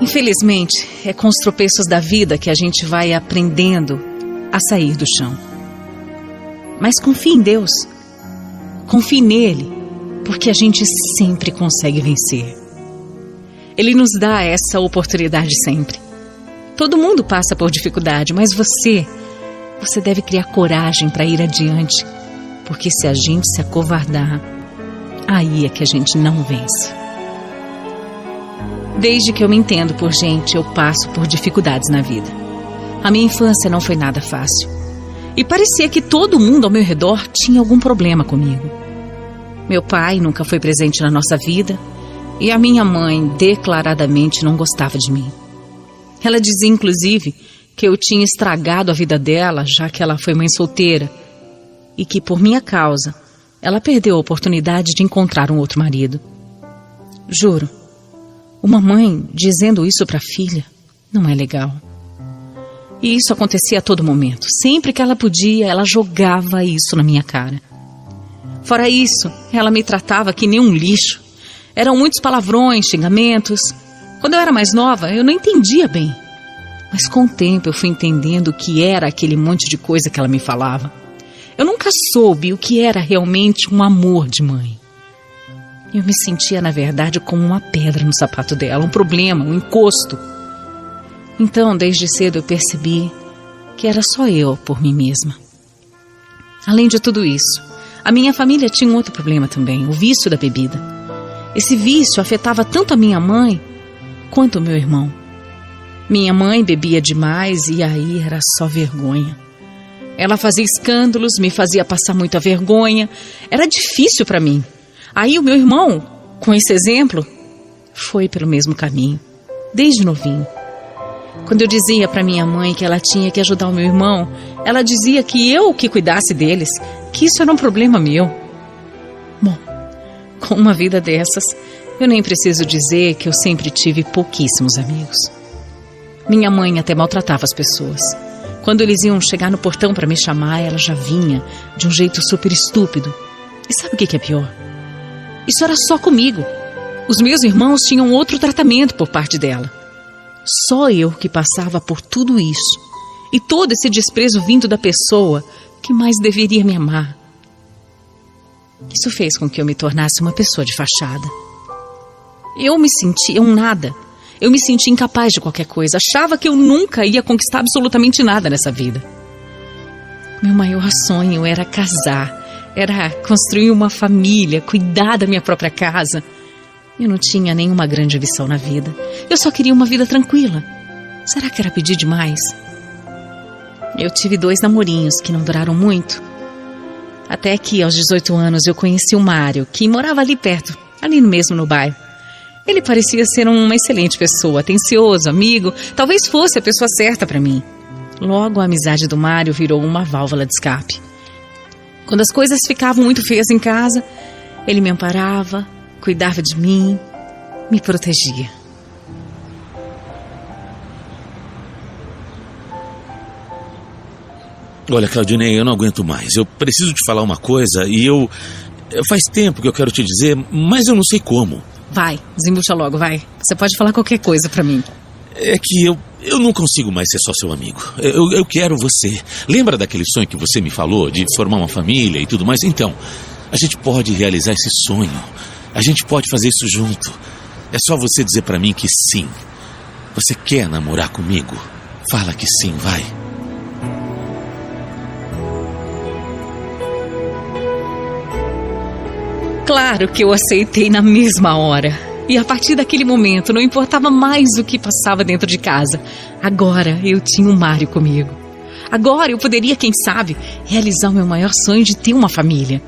Infelizmente, é com os tropeços da vida que a gente vai aprendendo a sair do chão. Mas confie em Deus. Confie nele, porque a gente sempre consegue vencer. Ele nos dá essa oportunidade sempre. Todo mundo passa por dificuldade, mas você deve criar coragem para ir adiante, porque se a gente se acovardar, aí é que a gente não vence. Desde que eu me entendo por gente, eu passo por dificuldades na vida. A minha infância não foi nada fácil. E parecia que todo mundo ao meu redor tinha algum problema comigo. Meu pai nunca foi presente na nossa vida e a minha mãe declaradamente não gostava de mim. Ela dizia, inclusive, que eu tinha estragado a vida dela, já que ela foi mãe solteira, e que, por minha causa, ela perdeu a oportunidade de encontrar um outro marido. Juro, uma mãe dizendo isso para a filha não é legal. E isso acontecia a todo momento. Sempre que ela podia, ela jogava isso na minha cara. Fora isso, ela me tratava que nem um lixo. Eram muitos palavrões, xingamentos. Quando eu era mais nova, eu não entendia bem. Mas com o tempo eu fui entendendo o que era aquele monte de coisa que ela me falava. Eu nunca soube o que era realmente um amor de mãe. Eu me sentia, na verdade, como uma pedra no sapato dela, um problema, um encosto. Então, desde cedo eu percebi que era só eu por mim mesma. Além de tudo isso, a minha família tinha um outro problema também, o vício da bebida. Esse vício afetava tanto a minha mãe quanto o meu irmão. Minha mãe bebia demais e aí era só vergonha. Ela fazia escândalos, me fazia passar muita vergonha. Era difícil para mim. Aí o meu irmão, com esse exemplo, foi pelo mesmo caminho, desde novinho. Quando eu dizia para minha mãe que ela tinha que ajudar o meu irmão, ela dizia que eu que cuidasse deles, que isso era um problema meu. Bom, com uma vida dessas, eu nem preciso dizer que eu sempre tive pouquíssimos amigos. Minha mãe até maltratava as pessoas. Quando eles iam chegar no portão para me chamar, ela já vinha de um jeito super estúpido. E sabe o que é pior? Isso era só comigo. Os meus irmãos tinham outro tratamento por parte dela. Só eu que passava por tudo isso. E todo esse desprezo vindo da pessoa que mais deveria me amar. Isso fez com que eu me tornasse uma pessoa de fachada. Eu me sentia um nada. Eu me sentia incapaz de qualquer coisa. Achava que eu nunca ia conquistar absolutamente nada nessa vida. Meu maior sonho era casar. Era construir uma família, cuidar da minha própria casa. Eu não tinha nenhuma grande ambição na vida. Eu só queria uma vida tranquila. Será que era pedir demais? Eu tive 2 namorinhos que não duraram muito. Até que, aos 18 anos, eu conheci o Mário, que morava ali perto, ali mesmo no bairro. Ele parecia ser uma excelente pessoa, atencioso, amigo. Talvez fosse a pessoa certa para mim. Logo, a amizade do Mário virou uma válvula de escape. Quando as coisas ficavam muito feias em casa, ele me amparava, cuidava de mim, me protegia. Olha, Claudinei, eu não aguento mais. Eu preciso te falar uma coisa e faz tempo que eu quero te dizer, mas eu não sei como. Vai, desembucha logo, vai. Você pode falar qualquer coisa pra mim. É que eu não consigo mais ser só seu amigo. Eu quero você. Lembra daquele sonho que você me falou, de formar uma família e tudo mais? Então, a gente pode realizar esse sonho. A gente pode fazer isso junto. É só você dizer pra mim que sim. Você quer namorar comigo? Fala que sim, vai. Claro que eu aceitei na mesma hora. E a partir daquele momento, não importava mais o que passava dentro de casa. Agora eu tinha o Mário comigo. Agora eu poderia, quem sabe, realizar o meu maior sonho de ter uma família.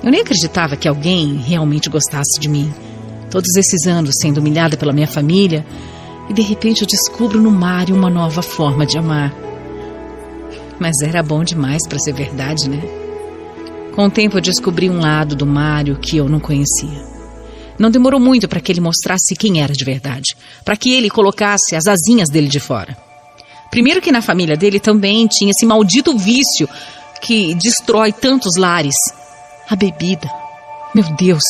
Eu nem acreditava que alguém realmente gostasse de mim. Todos esses anos sendo humilhada pela minha família, e de repente eu descubro no Mário uma nova forma de amar. Mas era bom demais para ser verdade, né? Com o tempo eu descobri um lado do Mário que eu não conhecia. Não demorou muito para que ele mostrasse quem era de verdade, para que ele colocasse as asinhas dele de fora. Primeiro que na família dele também tinha esse maldito vício que destrói tantos lares. A bebida. Meu Deus,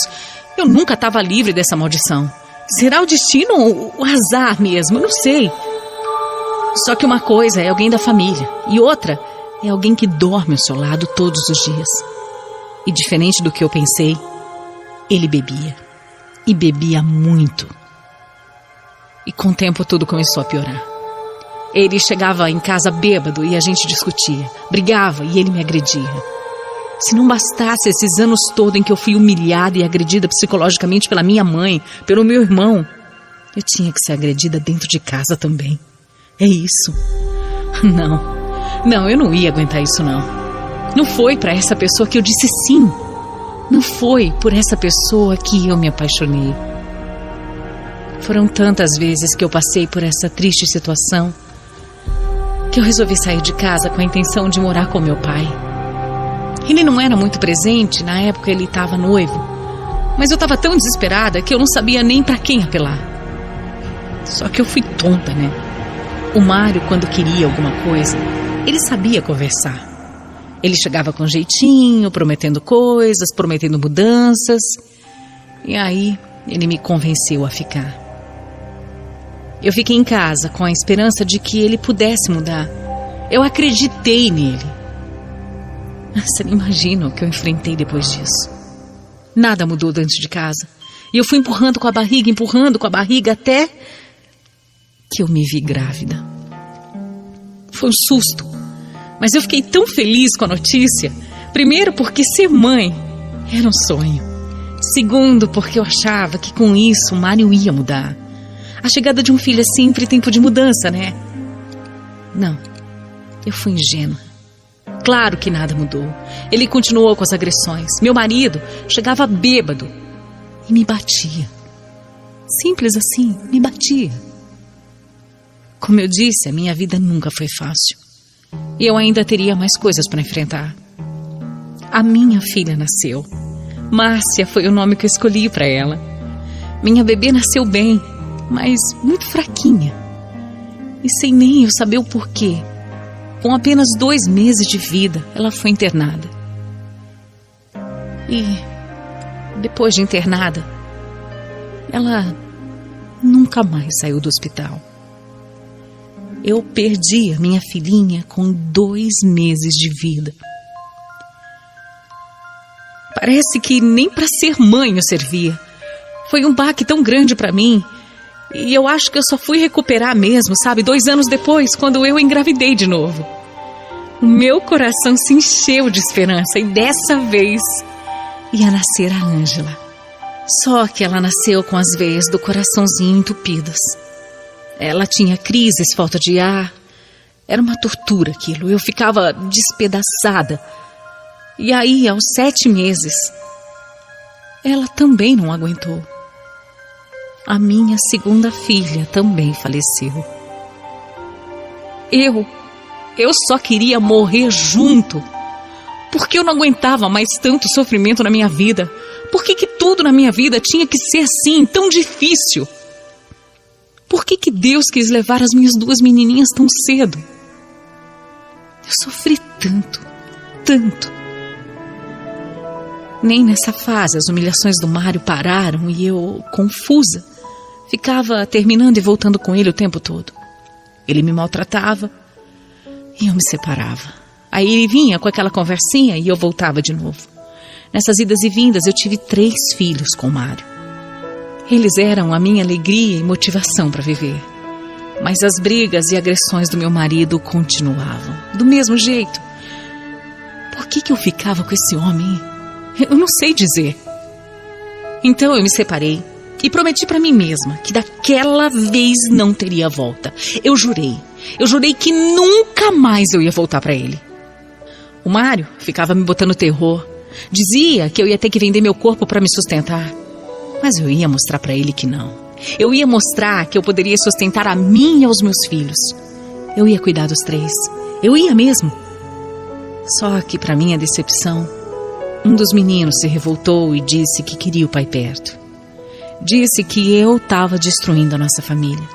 eu nunca estava livre dessa maldição. Será o destino ou o azar mesmo? Eu não sei. Só que uma coisa é alguém da família e outra é alguém que dorme ao seu lado todos os dias. E diferente do que eu pensei, ele bebia. E bebia muito. E com o tempo tudo começou a piorar. Ele chegava em casa bêbado e a gente discutia, brigava e ele me agredia. Se não bastasse esses anos todos em que eu fui humilhada e agredida psicologicamente pela minha mãe, pelo meu irmão, eu tinha que ser agredida dentro de casa também. É isso. Não, eu não ia aguentar isso não. Não foi para essa pessoa que eu disse sim. Não foi por essa pessoa que eu me apaixonei. Foram tantas vezes que eu passei por essa triste situação que eu resolvi sair de casa com a intenção de morar com meu pai. Ele não era muito presente, na época ele estava noivo. Mas eu estava tão desesperada que eu não sabia nem para quem apelar. Só que eu fui tonta, né? O Mário, quando queria alguma coisa, ele sabia conversar. Ele chegava com jeitinho, prometendo coisas, prometendo mudanças. E aí ele me convenceu a ficar. Eu fiquei em casa com a esperança de que ele pudesse mudar. Eu acreditei nele. Você não imagina o que eu enfrentei depois disso. Nada mudou dentro de casa. E eu fui empurrando com a barriga até que eu me vi grávida. Foi um susto. Mas eu fiquei tão feliz com a notícia. Primeiro porque ser mãe era um sonho. Segundo porque eu achava que com isso o Mário ia mudar. A chegada de um filho é sempre tempo de mudança, né? Não, eu fui ingênua. Claro que nada mudou. Ele continuou com as agressões. Meu marido chegava bêbado e me batia. Simples assim, me batia. Como eu disse, a minha vida nunca foi fácil. E eu ainda teria mais coisas para enfrentar. A minha filha nasceu. Márcia foi o nome que eu escolhi para ela. Minha bebê nasceu bem, mas muito fraquinha. E sem nem eu saber o porquê. Com apenas 2 meses de vida, ela foi internada. E depois de internada, ela nunca mais saiu do hospital. Eu perdi a minha filhinha com 2 meses de vida. Parece que nem para ser mãe eu servia. Foi um baque tão grande para mim. E eu acho que eu só fui recuperar mesmo, sabe? 2 anos depois, quando eu engravidei de novo. O meu coração se encheu de esperança e dessa vez ia nascer a Ângela. Só que ela nasceu com as veias do coraçãozinho entupidas. Ela tinha crises, falta de ar. Era uma tortura aquilo. Eu ficava despedaçada. E aí, aos 7 meses, ela também não aguentou. A minha segunda filha também faleceu. Eu só queria morrer junto. Porque eu não aguentava mais tanto sofrimento na minha vida. Por que tudo na minha vida tinha que ser assim, tão difícil? Por que Deus quis levar as minhas 2 menininhas tão cedo? Eu sofri tanto, tanto. Nem nessa fase as humilhações do Mário pararam e eu, confusa, ficava terminando e voltando com ele o tempo todo. Ele me maltratava e eu me separava. Aí ele vinha com aquela conversinha e eu voltava de novo. Nessas idas e vindas eu tive 3 filhos com o Mário. Eles eram a minha alegria e motivação para viver. Mas as brigas e agressões do meu marido continuavam. Do mesmo jeito. Por que eu ficava com esse homem? Eu não sei dizer. Então eu me separei e prometi para mim mesma que daquela vez não teria volta. Eu jurei que nunca mais eu ia voltar para ele. O Mário ficava me botando terror. Dizia que eu ia ter que vender meu corpo para me sustentar. Mas eu ia mostrar para ele que não. Eu ia mostrar que eu poderia sustentar a mim e aos meus filhos. Eu ia cuidar dos 3. Eu ia mesmo. Só que para minha decepção, um dos meninos se revoltou e disse que queria o pai perto. Disse que eu estava destruindo a nossa família.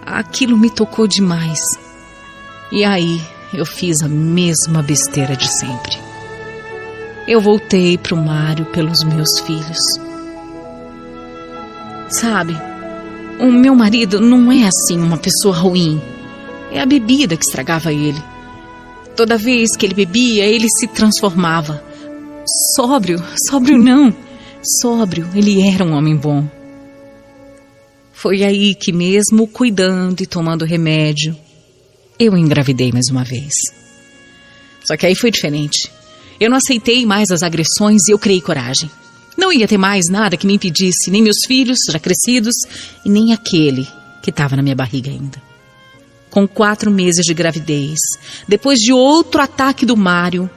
Aquilo me tocou demais. E aí eu fiz a mesma besteira de sempre. Eu voltei pro Mário pelos meus filhos. Sabe, o meu marido não é assim uma pessoa ruim. É a bebida que estragava ele. Toda vez que ele bebia, ele se transformava. Sóbrio não. Sóbrio, ele era um homem bom. Foi aí que, mesmo cuidando e tomando remédio, eu engravidei mais uma vez. Só que aí foi diferente. Eu não aceitei mais as agressões e eu criei coragem. Não ia ter mais nada que me impedisse, nem meus filhos, já crescidos, e nem aquele que estava na minha barriga ainda. Com 4 meses de gravidez, depois de outro ataque do Mário,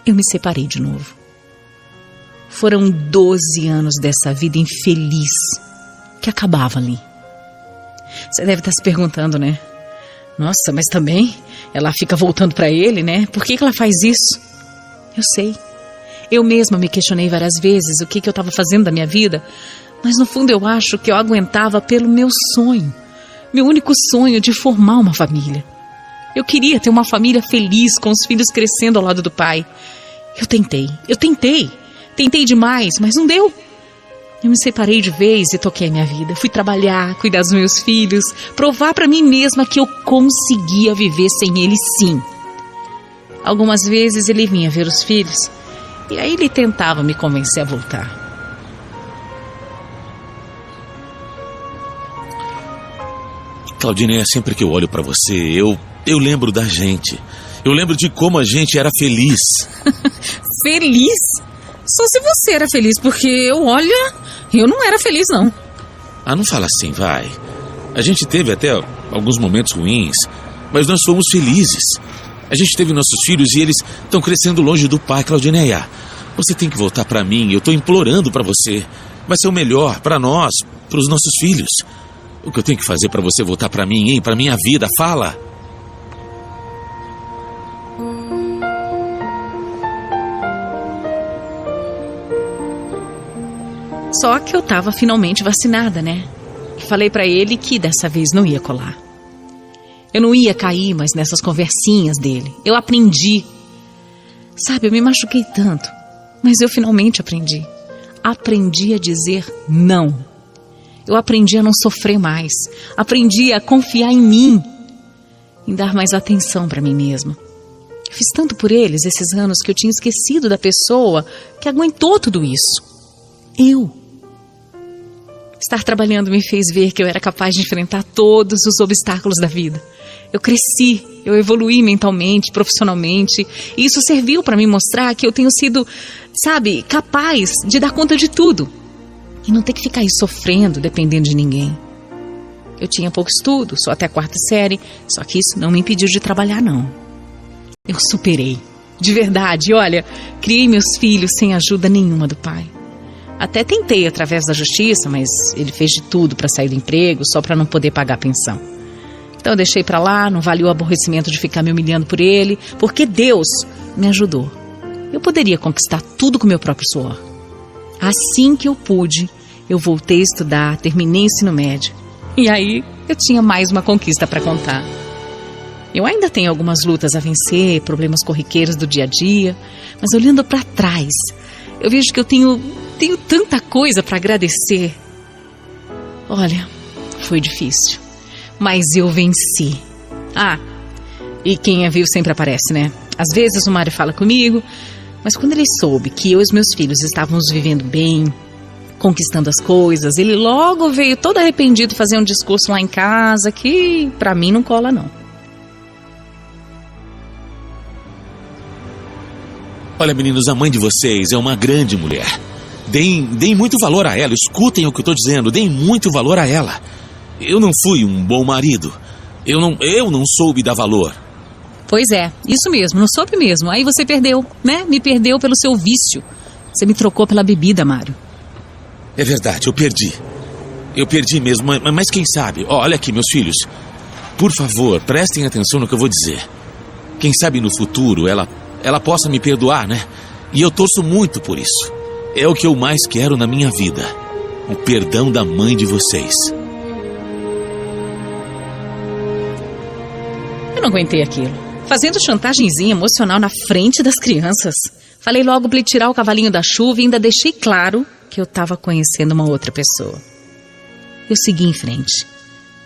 eu me separei de novo. Foram 12 anos dessa vida infeliz que acabava ali. Você deve estar se perguntando, né? Nossa, mas também ela fica voltando para ele, né? Por que ela faz isso? Eu sei. Eu mesma me questionei várias vezes o que eu estava fazendo da minha vida, mas no fundo eu acho que eu aguentava pelo meu sonho, meu único sonho de formar uma família. Eu queria ter uma família feliz, com os filhos crescendo ao lado do pai. Eu tentei demais, mas não deu. Eu me separei de vez e toquei a minha vida. Fui trabalhar, cuidar dos meus filhos, provar para mim mesma que eu conseguia viver sem ele, sim. Algumas vezes ele vinha ver os filhos e aí ele tentava me convencer a voltar. Claudinha, sempre que eu olho pra você, eu lembro da gente. Eu lembro de como a gente era feliz. Feliz? Só se você era feliz, porque eu não era feliz, não. Ah, não fala assim, vai. A gente teve até alguns momentos ruins, mas nós fomos felizes. A gente teve nossos filhos e eles estão crescendo longe do pai. Claudineia, você tem que voltar pra mim. Eu tô implorando pra você. Vai ser o melhor pra nós, pros nossos filhos. O que eu tenho que fazer pra você voltar pra mim, hein? Pra minha vida, fala. Só que eu tava finalmente vacinada, né? E falei pra ele que dessa vez não ia colar. Eu não ia cair mais nessas conversinhas dele. Eu aprendi. Sabe, eu me machuquei tanto, mas eu finalmente aprendi. Aprendi a dizer não. Eu aprendi a não sofrer mais. Aprendi a confiar em mim. Em dar mais atenção pra mim mesma. Eu fiz tanto por eles esses anos que eu tinha esquecido da pessoa que aguentou tudo isso. Eu. Estar trabalhando me fez ver que eu era capaz de enfrentar todos os obstáculos da vida. Eu cresci, eu evoluí mentalmente, profissionalmente, e isso serviu para me mostrar que eu tenho sido, sabe, capaz de dar conta de tudo. E não ter que ficar aí sofrendo, dependendo de ninguém. Eu tinha pouco estudo, só até a 4ª série, só que isso não me impediu de trabalhar, não. Eu superei, de verdade, olha, criei meus filhos sem ajuda nenhuma do pai. Até tentei através da justiça, mas ele fez de tudo para sair do emprego, só para não poder pagar a pensão. Então eu deixei para lá, não valia o aborrecimento de ficar me humilhando por ele, porque Deus me ajudou. Eu poderia conquistar tudo com meu próprio suor. Assim que eu pude, eu voltei a estudar, terminei o ensino médio. E aí eu tinha mais uma conquista para contar. Eu ainda tenho algumas lutas a vencer, problemas corriqueiros do dia a dia, mas olhando para trás, eu vejo que eu tenho tanta coisa para agradecer. Olha, foi difícil, mas eu venci. Ah, e quem é vivo sempre aparece, né? Às vezes o Mário fala comigo, mas quando ele soube que eu e os meus filhos estávamos vivendo bem, conquistando as coisas, ele logo veio todo arrependido fazer um discurso lá em casa que pra mim não cola, não. Olha, meninos, a mãe de vocês é uma grande mulher. Deem muito valor a ela, escutem o que eu tô dizendo, deem muito valor a ela. Eu não fui um bom marido. Eu não soube dar valor. Pois é, isso mesmo, não soube mesmo. Aí você perdeu, né? Me perdeu pelo seu vício. Você me trocou pela bebida, Mário. É verdade, eu perdi. Eu perdi mesmo, mas quem sabe? Olha aqui, meus filhos. Por favor, prestem atenção no que eu vou dizer. Quem sabe no futuro ela possa me perdoar, né? E eu torço muito por isso. É o que eu mais quero na minha vida. O perdão da mãe de vocês. Eu não aguentei aquilo. Fazendo chantagemzinha emocional na frente das crianças. Falei logo pra ele tirar o cavalinho da chuva e ainda deixei claro que eu estava conhecendo uma outra pessoa. eu segui em frente.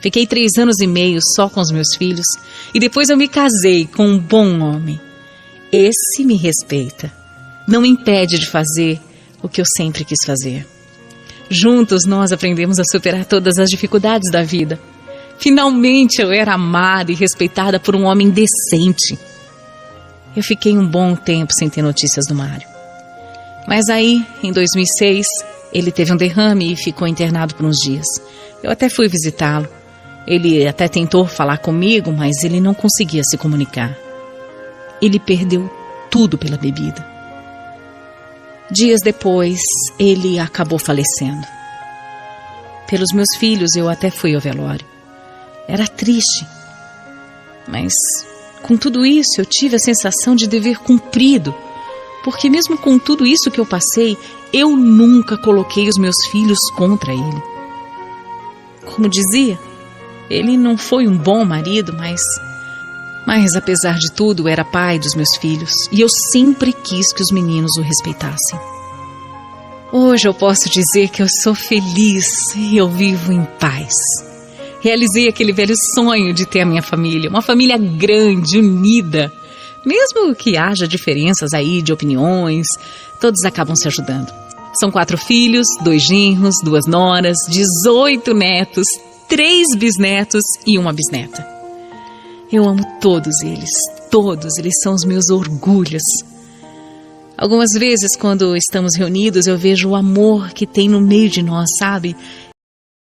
Fiquei 3 anos e meio só com os meus filhos e depois eu me casei com um bom homem. Esse me respeita. Não me impede de fazer o que eu sempre quis fazer. Juntos nós aprendemos a superar todas as dificuldades da vida. Finalmente eu era amada e respeitada por um homem decente. Eu fiquei um bom tempo sem ter notícias do Mário. Mas aí, em 2006, ele teve um derrame e ficou internado por uns dias. Eu até fui visitá-lo. Ele até tentou falar comigo, mas ele não conseguia se comunicar. Ele perdeu tudo pela bebida. Dias depois, ele acabou falecendo. Pelos meus filhos, eu até fui ao velório. Era triste. Mas, com tudo isso, eu tive a sensação de dever cumprido. Porque mesmo com tudo isso que eu passei, eu nunca coloquei os meus filhos contra ele. Como dizia, ele não foi um bom marido, mas apesar de tudo, era pai dos meus filhos. E eu sempre quis que os meninos o respeitassem. Hoje eu posso dizer que eu sou feliz e eu vivo em paz. Realizei aquele velho sonho de ter a minha família, uma família grande, unida. Mesmo que haja diferenças aí de opiniões, todos acabam se ajudando. São 4 filhos, 2 genros, 2 noras, 18 netos, 3 bisnetos e uma bisneta. Eu amo todos eles são os meus orgulhos. Algumas vezes, quando estamos reunidos, eu vejo o amor que tem no meio de nós, sabe?